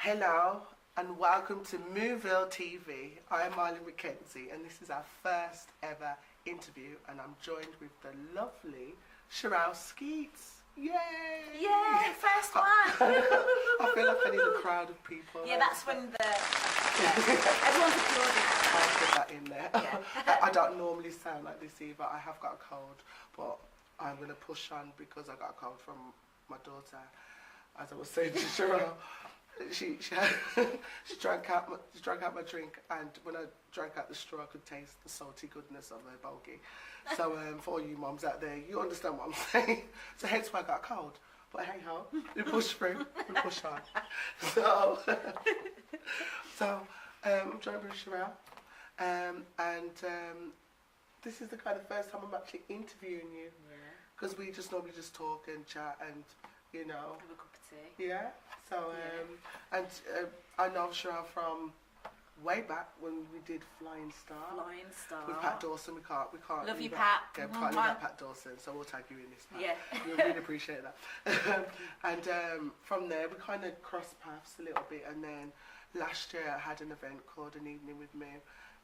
Hello and welcome to Mooville TV. I'm Marley McKenzie and this is our first ever interview and I'm joined with the lovely Cherrelle Skeete. Yay! Yay, first one! I feel like I need a crowd of people. Yeah, that's when everyone's applauding. I'll put that in there. Yeah. I don't normally sound like this either. I have got a cold, but I'm going to push on because I got a cold from my daughter. As I was saying to Cherrelle, she drank out my drink, and when I drank out the straw, I could taste the salty goodness of her bogey. So for all you mums out there, you understand what I'm saying. So hence why I got a cold. But hey ho, we push through, we push on. So I'm joined with Cherrelle, and this is the kind of first time I'm actually interviewing you. Because we just normally just talk and chat and, you know. Have a cup of tea. Yeah. So, and I know Cherrelle from way back when we did Flying Star. Flying Star. With Pat Dawson, we can't. Love you, Pat. Yeah, we can't leave out Pat Dawson, so we'll tag you in this, Pat. Yeah. We really appreciate that. And from there, we kind of crossed paths a little bit, and then last year I had an event called An Evening with Me,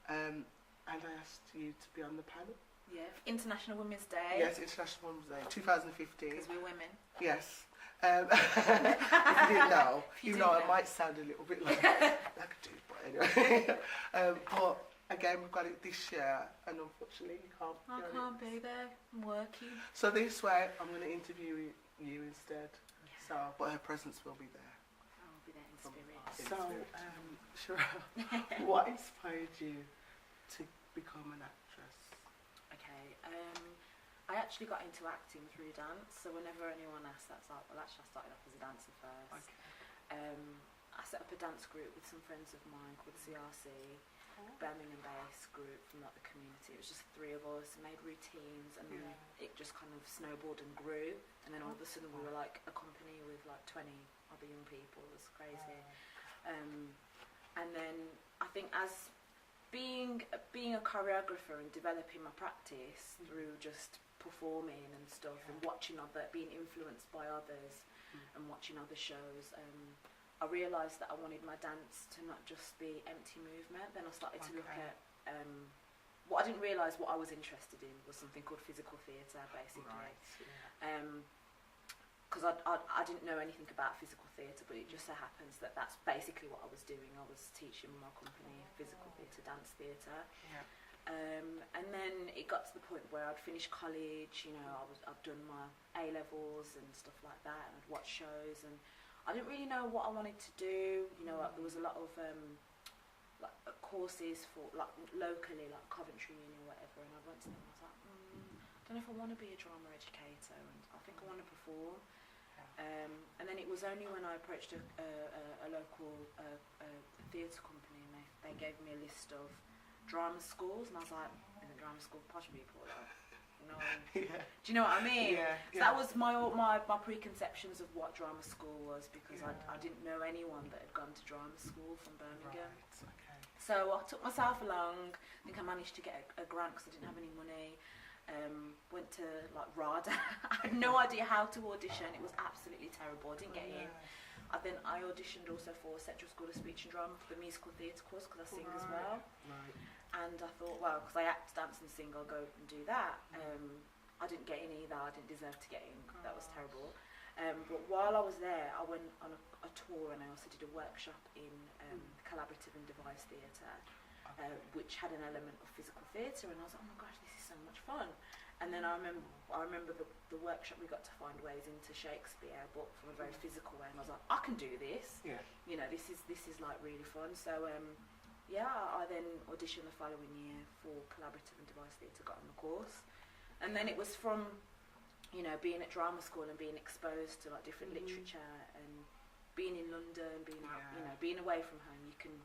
and I asked you to be on the panel. Yeah, International Women's Day. Yes, International Women's Day, 2015. Because we're women. Yes. If you didn't know, you know, I might sound a little bit like a dude, but anyway. But again, we've got it this year, and unfortunately, you can't. I can't be there. I'm working. So this way, I'm going to interview you instead. Yeah. So, but her presence will be there. I'll be there in spirit. So, Cherrelle, what inspired you to become an actress? Okay, I actually got into acting through dance, so whenever anyone asks, that's like, well, actually I started off as a dancer first. Okay. I set up a dance group with some friends of mine called CRC, Birmingham based group from like the community. It was just 3 of us, made routines, and then it just kind of snowballed and grew, and then all of a sudden we were like a company with like 20 other young people. It was crazy. And then I think as being a choreographer and developing my practice through just performing and stuff and watching being influenced by others and watching other shows, I realised that I wanted my dance to not just be empty movement. Then I started to look at what I didn't realise what I was interested in was something called physical theatre, basically. Right. Yeah. Because I didn't know anything about physical theatre, but it just so happens that that's basically what I was doing. I was teaching my company physical theatre, dance theatre. Yeah. And then it got to the point where I'd finished college, you know, I'd done my A-levels and stuff like that, and I'd watch shows, and I didn't really know what I wanted to do. You know, there was a lot of like courses for like locally, like Coventry Uni or whatever, and I went to them and I was like, I don't know if I want to be a drama educator, and I think I want to perform. And then it was only when I approached a local theatre company, and they gave me a list of drama schools, and I was like, in a drama school, posh people, like, you know, do you know what I mean? So that was my preconceptions of what drama school was, because I didn't know anyone that had gone to drama school from Birmingham. Right. Okay. So I took myself along. I think I managed to get a grant because I didn't have any money. Went to like RADA. I had no idea how to audition. It was absolutely terrible. I didn't get in. I auditioned also for Central School of Speech and Drama for the musical theatre course because I sing as well. Right. And I thought, well, because I act, dance and sing, I'll go and do that. I didn't get in either. I didn't deserve to get in. That was terrible. But while I was there, I went on a tour, and I also did a workshop in collaborative and device theatre, which had an element of physical theatre, and I was like, oh my gosh, this is so much fun. And then I remember the workshop, we got to find ways into Shakespeare, but from a very physical way, and I was like, I can do this. Yeah. You know, this is like really fun. So I then auditioned the following year for collaborative and device theatre, got on the course, and then it was from, you know, being at drama school and being exposed to like different literature and being in London, being out, you know, being away from home, you can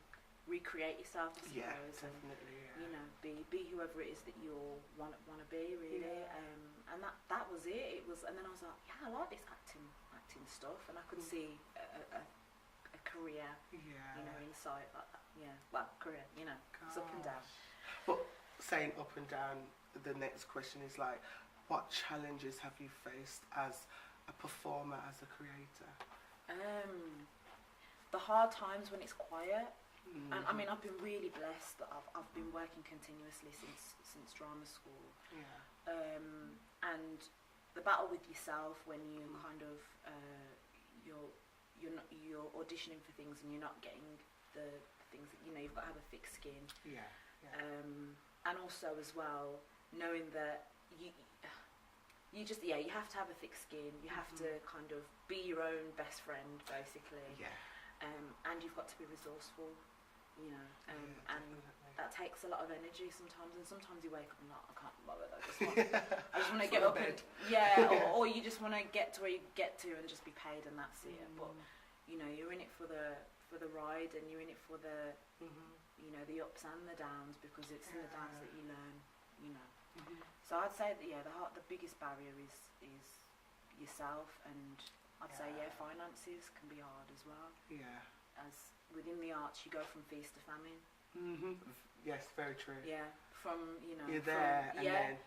recreate yourself, I suppose. Yeah, definitely. You know, be whoever it is that you want to be, really. And that was it. It was, and then I was like, yeah, I like this acting stuff, and I could see a career, you know, in sight like that. Yeah, well, career, you know, it's up and down. But saying up and down, the next question is like, what challenges have you faced as a performer, as a creator? the hard times when it's quiet. And I mean, I've been really blessed that I've been working continuously since drama school. Yeah. And the battle with yourself when you kind of you're auditioning for things and you're not getting the things that, you know, you've got to have a thick skin. Yeah. And also as well, knowing that you just you have to have a thick skin. You have to kind of be your own best friend, basically. Yeah. And you've got to be resourceful, you know. And that takes a lot of energy sometimes. And sometimes you wake up and like, I can't bother. I just want to get up and or you just want to get to where you get to and just be paid and that's it. But you know, you're in it for the ride, and you're in it for the you know, the ups and the downs, because it's in the downs that you learn, you know. So I'd say that the biggest barrier is yourself, and I'd say finances can be hard as well. Yeah. As within the arts, you go from feast to famine. Yes, very true. Yeah, from, you know, you're there, and then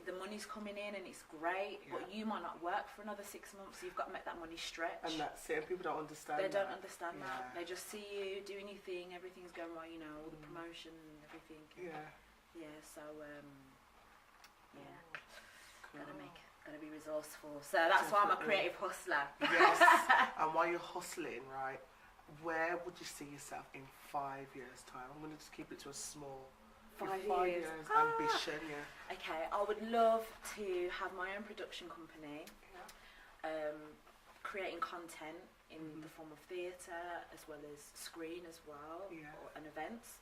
the money's coming in and it's great, but you might not work for another 6 months, so you've got to make that money stretch. And that's it. And people don't understand. They don't understand that. They just see you doing your thing, everything's going right, you know, all the promotion and everything. Yeah. So gotta be resourceful. So that's why I'm a creative hustler. Yes. And while you're hustling, right, where would you see yourself in 5 years' time? I'm going to just keep it to a small 5 years ambition. Yeah. Okay, I would love to have my own production company, creating content in the form of theatre as well as screen as well, and events.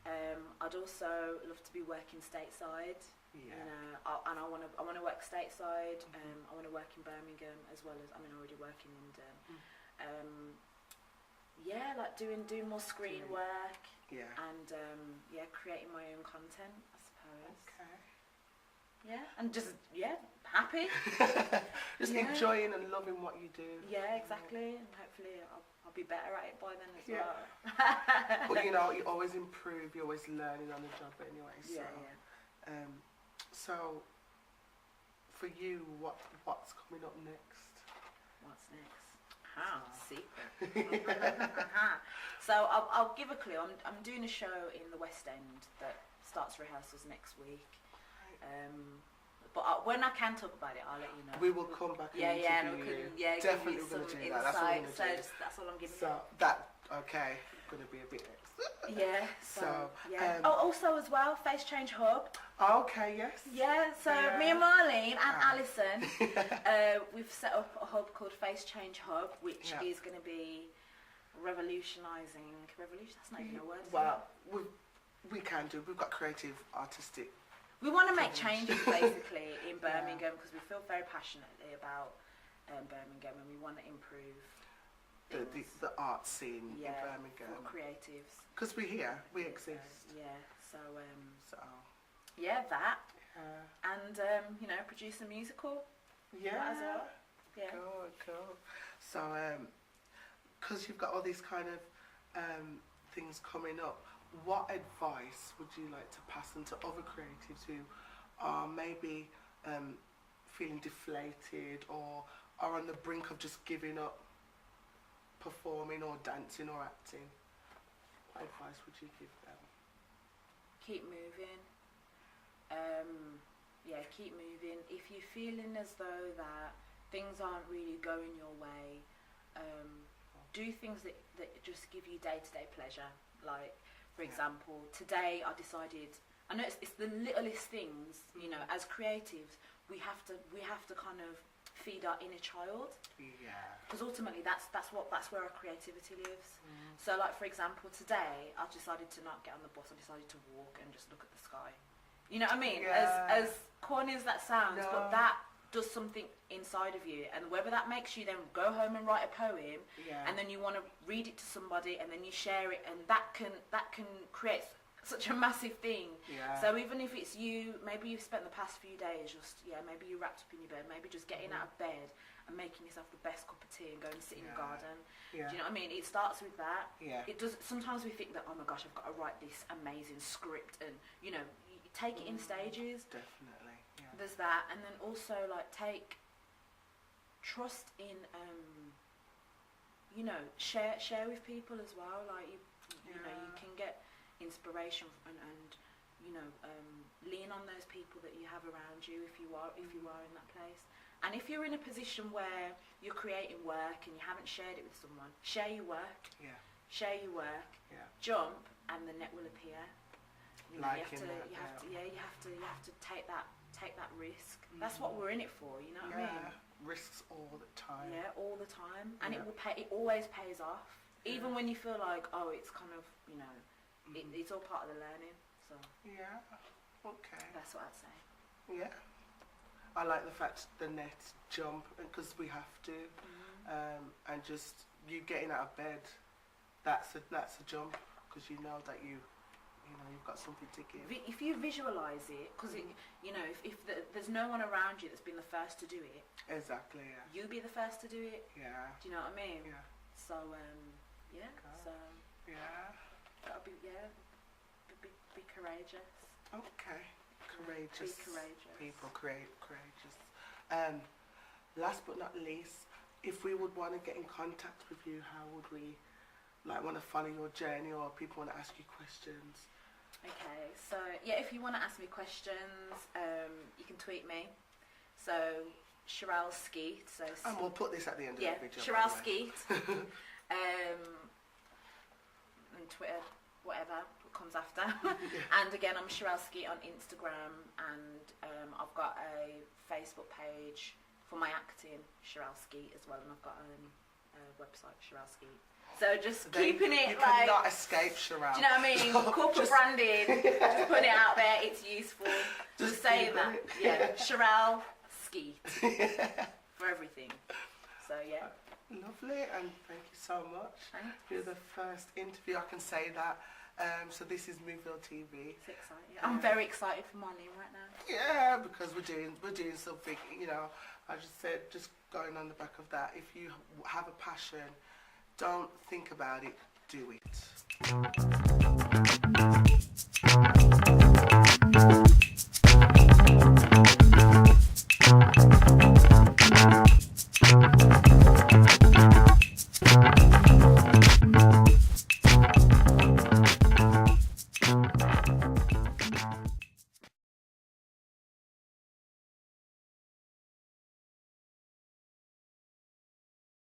I'd also love to be working stateside. You know, and I want to work stateside. I want to work in Birmingham as well as, I mean, already working in Durham. Like doing more screen work. Yeah. And creating my own content, I suppose. Okay. Yeah, and just happy. Just enjoying and loving what you do. Yeah, exactly. And hopefully I'll be better at it by then as well. But you know, you always improve. You're always learning on the job anyway. So. So, for you, what's coming up next? What's next? Secret. So I'll give a clue. I'm doing a show in the West End that starts rehearsals next week. But when I can talk about it, I'll let you know. We will come back and interview you. Definitely give you some do that. That's what we're insight. going to do. So that's all I'm giving you. So okay, going to be a bit extra. Yeah. So also as well, Face Change Hub. Okay, yes. Yeah, so me and Marlene and Alison, we've set up a hub called Face Change Hub, which is going to be revolutionising. That's not even a word. Well, we can do. We've got creative, artistic. We want to make changes basically in Birmingham because we feel very passionately about Birmingham, and we want to improve the art scene in Birmingham. For creatives. Because we're here, we exist. So that. And you know, produce a musical. As well. Yeah. Cool. So because you've got all these kind of things coming up, what advice would you like to pass on to other creatives who are maybe feeling deflated or are on the brink of just giving up performing or dancing or acting? What advice would you give them? Keep moving. Keep moving. If you're feeling as though that things aren't really going your way, do things that just give you day-to-day pleasure. Like, for example, today I decided, I know it's the littlest things, you know, as creatives, we have to kind of feed our inner child. Because ultimately that's where our creativity lives. So like, for example, today I decided to not get on the bus. I decided to walk and just look at the sky. You know what I mean? As corny as that sounds, but that does something inside of you, and whether that makes you then go home and write a poem, and then you want to read it to somebody, and then you share it, and that can create such a massive thing. So even if it's you, maybe you've spent the past few days just maybe you wrapped up in your bed, maybe just getting out of bed and making yourself the best cup of tea and go and sit in the garden. Do you know what I mean? It starts with that. It does. Sometimes we think that, oh my gosh, I've got to write this amazing script, and you know, you take it in stages. Definitely. There's that, and then also like trust in you know, share with people as well. Like you know, you can get inspiration and you know, lean on those people that you have around you if you are in that place. And if you're in a position where you're creating work and you haven't shared it with someone, share your work. Yeah. Share your work. Yeah. Jump, and the net will appear. You know, you have to take that risk. That's what we're in it for. You know what I mean? Risks all the time. Yeah, all the time, and it will pay. It always pays off, even when you feel like, oh, it's kind of, you know, it's all part of the learning. So yeah, okay. That's what I'd say. Yeah. I like the fact the net jump, because we have to, and just you getting out of bed, that's a jump, because you know that you've got something to give. If you visualise it, because you know, if there's no one around you that's been the first to do it, exactly. Yeah. You be the first to do it. Yeah. Do you know what I mean? Yeah. So yeah. Okay. So yeah. That'll be be courageous. Okay. Courageous. Be courageous. People courageous. Last but not least, if we would want to get in contact with you, how would we want to follow your journey, or people want to ask you questions? Okay, so yeah, if you want to ask me questions, you can tweet me. So Cherrelle Skeete. So and we'll put this at the end of the video. Cherrelle Skeete. And Twitter, whatever comes after. And again, I'm Cherrelle Skeete on Instagram, and I've got a Facebook page for my acting, Cherrelle Skeete, as well, and I've got a website, Cherrelle Skeete. So just keeping it you like... cannot escape Cherrelle. Do you know what I mean? Corporate branding, just putting it out there, it's useful. Just say that. Yeah, Cherrelle Skeete for everything. So yeah. Lovely, and thank you so much. Thanks. You're the first interview, I can say that. So this is Mooville TV. It's exciting. I'm very excited for Marlene right now. Yeah, because we're doing something, you know. I just said, just going on the back of that, if you have a passion, don't think about it, do it.